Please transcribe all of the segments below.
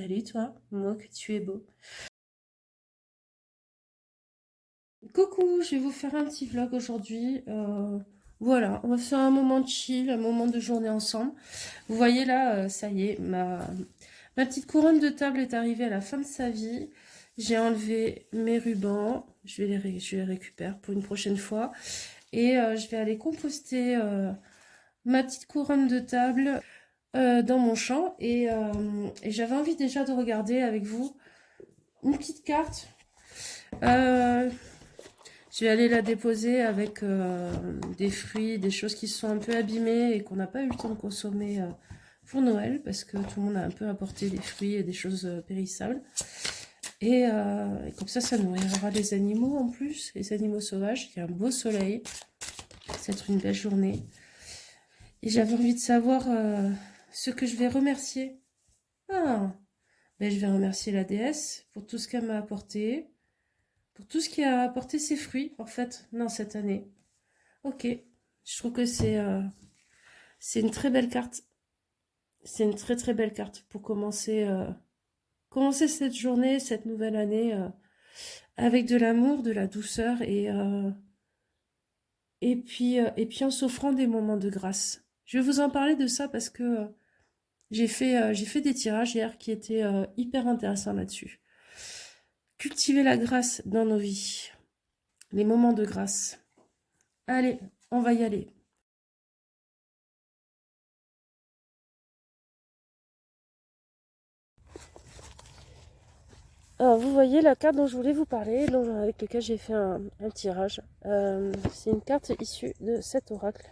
Salut toi, moi que tu es beau. Coucou, je vais vous faire un petit vlog aujourd'hui. Voilà, on va faire un moment de chill, un moment de journée ensemble. Vous voyez là, ça y est, ma petite couronne de table est arrivée à la fin de sa vie. J'ai enlevé mes rubans, je les récupère pour une prochaine fois. Et je vais aller composter ma petite couronne de table dans mon champ. Et j'avais envie déjà de regarder avec vous une petite carte. Euh, je vais aller la déposer avec des fruits, des choses qui se sont un peu abîmées et qu'on n'a pas eu le temps de consommer pour Noël, parce que tout le monde a un peu apporté des fruits et des choses périssables. Et comme ça nourrira les animaux en plus, les animaux sauvages. Il y a un beau soleil, ça va être une belle journée. Et j'avais envie de savoir ce que je vais remercier. Ah, ben je vais remercier la déesse pour tout ce qu'elle m'a apporté, pour tout ce qui a apporté ses fruits, en fait, dans cette année. Ok, je trouve que c'est une très belle carte. C'est une très très belle carte pour commencer cette journée, cette nouvelle année avec de l'amour, de la douceur et puis en s'offrant des moments de grâce. Je vais vous en parler de ça parce que j'ai fait des tirages hier qui étaient hyper intéressants là-dessus. Cultiver la grâce dans nos vies, les moments de grâce. Allez, on va y aller. Alors, vous voyez la carte dont je voulais vous parler, avec laquelle j'ai fait un tirage. C'est une carte issue de cet oracle.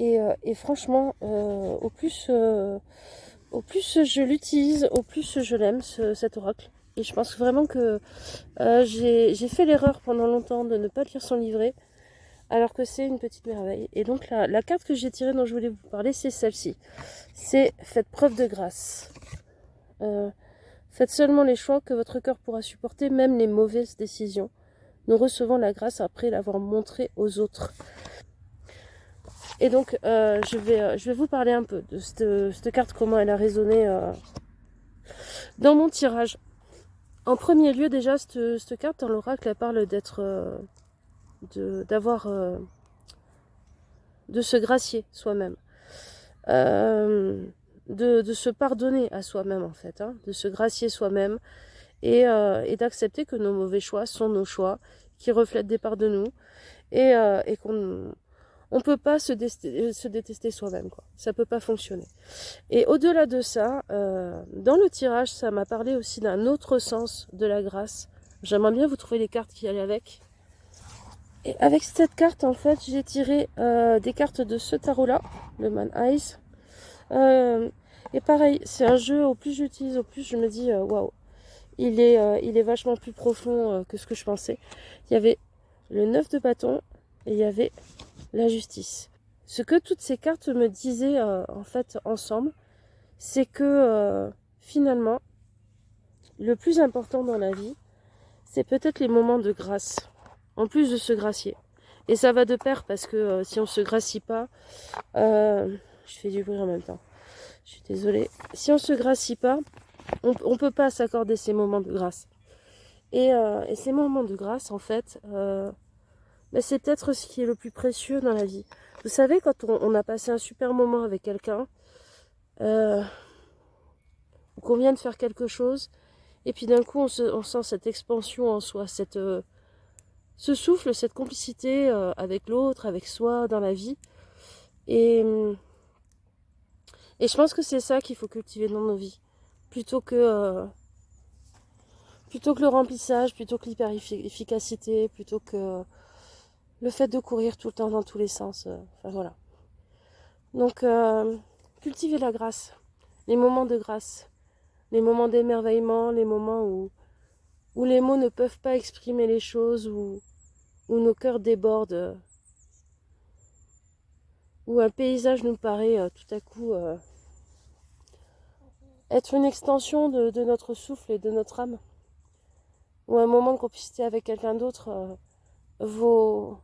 Et franchement, au plus je l'utilise, au plus je l'aime, cet oracle. Et je pense vraiment que j'ai fait l'erreur pendant longtemps de ne pas lire son livret, alors que c'est une petite merveille. Et donc la carte que j'ai tirée dont je voulais vous parler, c'est celle-ci. C'est faites preuve de grâce. Euh, Faites seulement les choix que votre cœur pourra supporter, même les mauvaises décisions. Nous recevons la grâce après l'avoir montrée aux autres. Et donc, je vais vous parler un peu de cette carte, comment elle a résonné dans mon tirage. En premier lieu, déjà, cette carte dans l'oracle, elle parle de se gracier soi-même. Euh, de se pardonner à soi-même, en fait. Hein, de se gracier soi-même et d'accepter que nos mauvais choix sont nos choix, qui reflètent des parts de nous, et qu'on on peut pas se détester soi-même, quoi. Ça peut pas fonctionner. Et au-delà de ça, dans le tirage, ça m'a parlé aussi d'un autre sens de la grâce. J'aimerais bien vous trouver les cartes qui allaient avec. Et avec cette carte, en fait, j'ai tiré des cartes de ce tarot-là, le Man Eyes. Euh, et pareil, c'est un jeu, au plus j'utilise, au plus je me dis, waouh, il est vachement plus profond que ce que je pensais. Il y avait le 9 de bâton et il y avait la justice. Ce que toutes ces cartes me disaient en fait ensemble, c'est que finalement, le plus important dans la vie, c'est peut-être les moments de grâce, en plus de se gracier. Et ça va de pair parce que si on se gracie pas, je fais du bruit en même temps. Je suis désolée. Si on se gracie pas, on peut pas s'accorder ces moments de grâce. Et ces moments de grâce, en fait, ben, c'est peut-être ce qui est le plus précieux dans la vie. Vous savez, quand on a passé un super moment avec quelqu'un, euh, ou qu'on vient de faire quelque chose, et puis d'un coup on sent cette expansion en soi, ce souffle, cette complicité avec l'autre, avec soi, dans la vie. Et, et je pense que c'est ça qu'il faut cultiver dans nos vies, plutôt plutôt que le remplissage, plutôt que l'hyper-efficacité, plutôt que le fait de courir tout le temps dans tous les sens. Enfin voilà. Donc, cultiver la grâce, les moments de grâce, les moments d'émerveillement, les moments où les mots ne peuvent pas exprimer les choses, où nos cœurs débordent, où un paysage nous paraît tout à coup être une extension de notre souffle et de notre âme, où un moment de complicité avec quelqu'un d'autre vaut,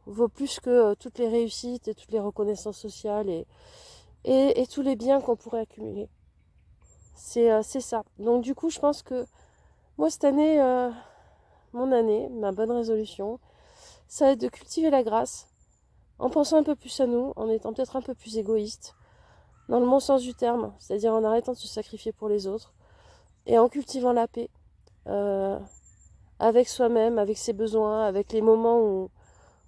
vaut plus que toutes les réussites et toutes les reconnaissances sociales et tous les biens qu'on pourrait accumuler. C'est ça. Donc du coup, je pense que moi, cette année, mon année, ma bonne résolution, ça va être de cultiver la grâce, en pensant un peu plus à nous, en étant peut-être un peu plus égoïste, dans le bon sens du terme, c'est-à-dire en arrêtant de se sacrifier pour les autres, et en cultivant la paix, euh, avec soi-même, avec ses besoins, avec les moments où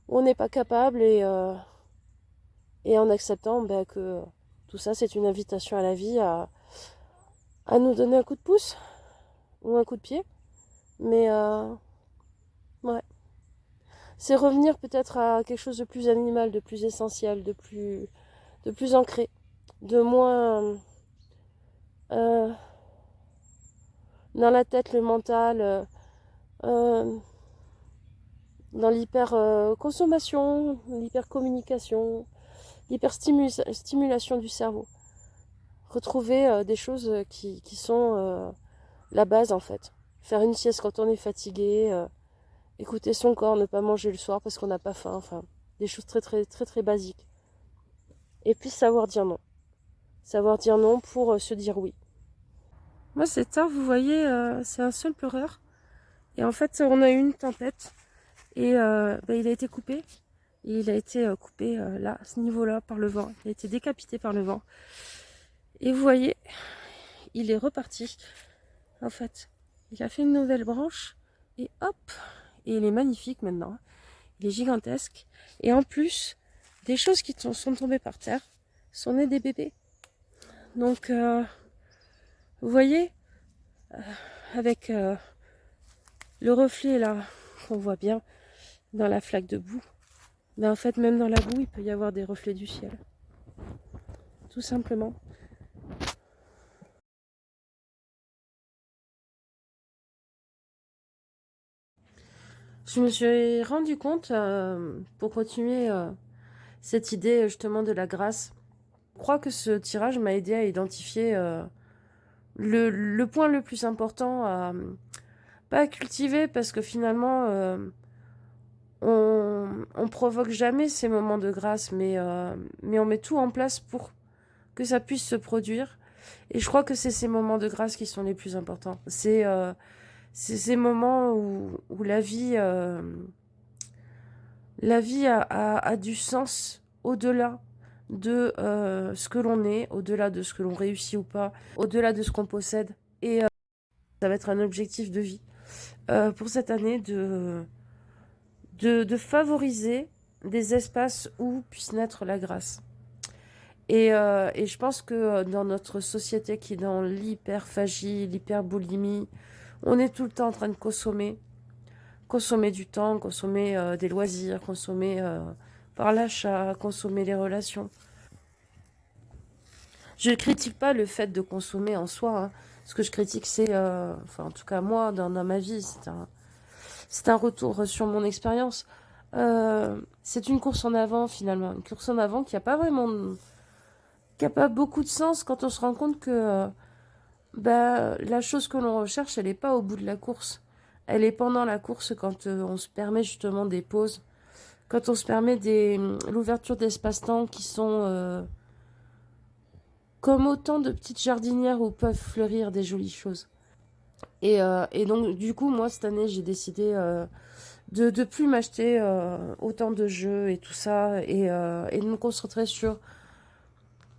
on n'est pas capable, et en acceptant ben, que tout ça, c'est une invitation à la vie, à nous donner un coup de pouce, ou un coup de pied, mais ouais. C'est revenir peut-être à quelque chose de plus animal, de plus essentiel, de plus ancré, de moins euh, dans la tête, le mental, euh, dans l'hyper-consommation, l'hyper-communication, l'hyper-stimulation du cerveau. Retrouver des choses qui sont la base en fait. Faire une sieste quand on est fatigué, écouter son corps, ne pas manger le soir parce qu'on n'a pas faim, enfin, des choses très très très très basiques. Et puis savoir dire non. Savoir dire non pour se dire oui. Moi, cet arbre, vous voyez, c'est un seul pleureur. Et en fait, on a eu une tempête. Et bah, il a été coupé. Et il a été coupé là, à ce niveau-là, par le vent. Il a été décapité par le vent. Et vous voyez, il est reparti. En fait, il a fait une nouvelle branche. Et hop, et il est magnifique maintenant. Il est gigantesque. Et en plus, des choses qui sont tombées par terre sont nées des bébés. Donc, vous voyez, avec le reflet là, qu'on voit bien dans la flaque de boue, mais en fait, même dans la boue, il peut y avoir des reflets du ciel. Tout simplement. Je me suis rendu compte, pour continuer cette idée justement de la grâce, je crois que ce tirage m'a aidé à identifier le point le plus important à pas à cultiver parce que finalement on provoque jamais ces moments de grâce, mais on met tout en place pour que ça puisse se produire. Et je crois que c'est ces moments de grâce qui sont les plus importants. C'est ces moments où la vie a du sens au-delà de ce que l'on est, au-delà de ce que l'on réussit ou pas, au-delà de ce qu'on possède. Et ça va être un objectif de vie pour cette année de favoriser des espaces où puisse naître la grâce. Et je pense que dans notre société qui est dans l'hyperphagie, l'hyperboulimie, on est tout le temps en train de consommer. Consommer du temps, consommer des loisirs, consommer par l'achat, consommer les relations. Je ne critique pas le fait de consommer en soi. Hein. Ce que je critique, c'est, enfin en tout cas moi, dans ma vie, c'est un retour sur mon expérience. C'est une course en avant finalement, une course en avant qui a pas vraiment, qui a pas beaucoup de sens quand on se rend compte que bah, la chose que l'on recherche, elle n'est pas au bout de la course. Elle est pendant la course quand on se permet justement des pauses, quand on se permet l'ouverture d'espace-temps qui sont comme autant de petites jardinières où peuvent fleurir des jolies choses. Et donc, du coup, moi, cette année, j'ai décidé de plus m'acheter autant de jeux et tout ça, et de me concentrer sur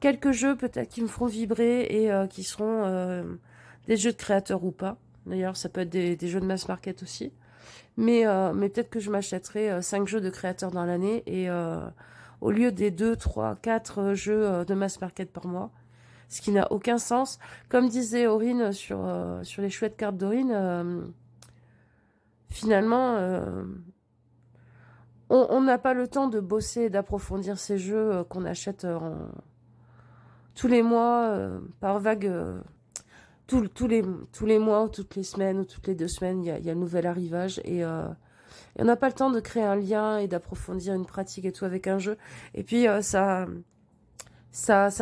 quelques jeux peut-être qui me feront vibrer et qui seront des jeux de créateurs ou pas. D'ailleurs, ça peut être des jeux de mass market aussi. Mais peut-être que je m'achèterai 5 jeux de créateurs dans l'année et au lieu des 2, 3, 4 jeux de mass market par mois, ce qui n'a aucun sens. Comme disait Aurine sur les chouettes cartes d'Aurine, finalement, on n'a pas le temps de bosser et d'approfondir ces jeux qu'on achète tous les mois par vague. Tous les mois ou toutes les semaines ou toutes les 2 semaines, il y a un nouvel arrivage et on n'a pas le temps de créer un lien et d'approfondir une pratique et tout avec un jeu. Et puis sa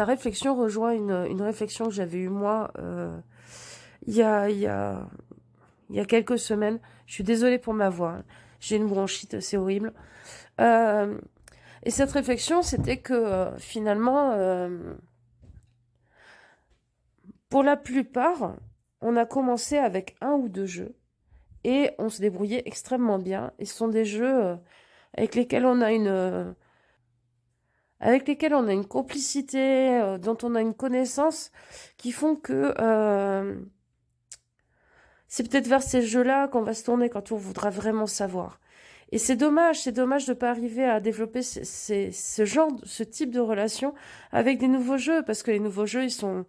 réflexion rejoint une réflexion que j'avais eue moi il y a, il y a, il y a quelques semaines. Je suis désolée pour ma voix. Hein. J'ai une bronchite, c'est horrible. Euh, et cette réflexion, c'était que finalement, Pour la plupart, on a commencé avec un ou deux jeux et on se débrouillait extrêmement bien. Et ce sont des jeux avec lesquels on a une complicité, dont on a une connaissance, qui font que c'est peut-être vers ces jeux-là qu'on va se tourner quand on voudra vraiment savoir. Et c'est dommage de ne pas arriver à développer ce type de relation avec des nouveaux jeux, parce que les nouveaux jeux, ils sont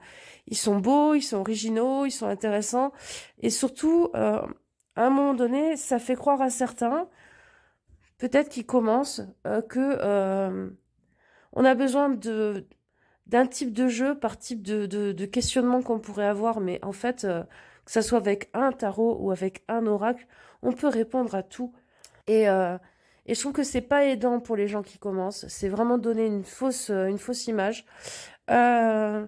beaux, ils sont originaux, ils sont intéressants, et surtout, à un moment donné, ça fait croire à certains, peut-être qu'ils commencent, que on a besoin d'un type de jeu par type de questionnement qu'on pourrait avoir, mais en fait, que ça soit avec un tarot ou avec un oracle, on peut répondre à tout. Et, euh, et je trouve que c'est pas aidant pour les gens qui commencent. C'est vraiment donner une fausse image. Euh,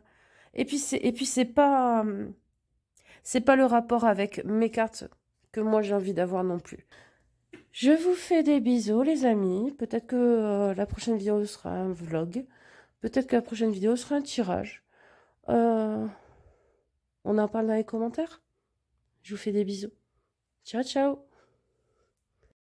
et puis c'est pas le rapport avec mes cartes que moi j'ai envie d'avoir non plus. Je vous fais des bisous, les amis. Peut-être que la prochaine vidéo sera un vlog. Peut-être que la prochaine vidéo sera un tirage. Euh, on en parle dans les commentaires. Je vous fais des bisous. Ciao, ciao.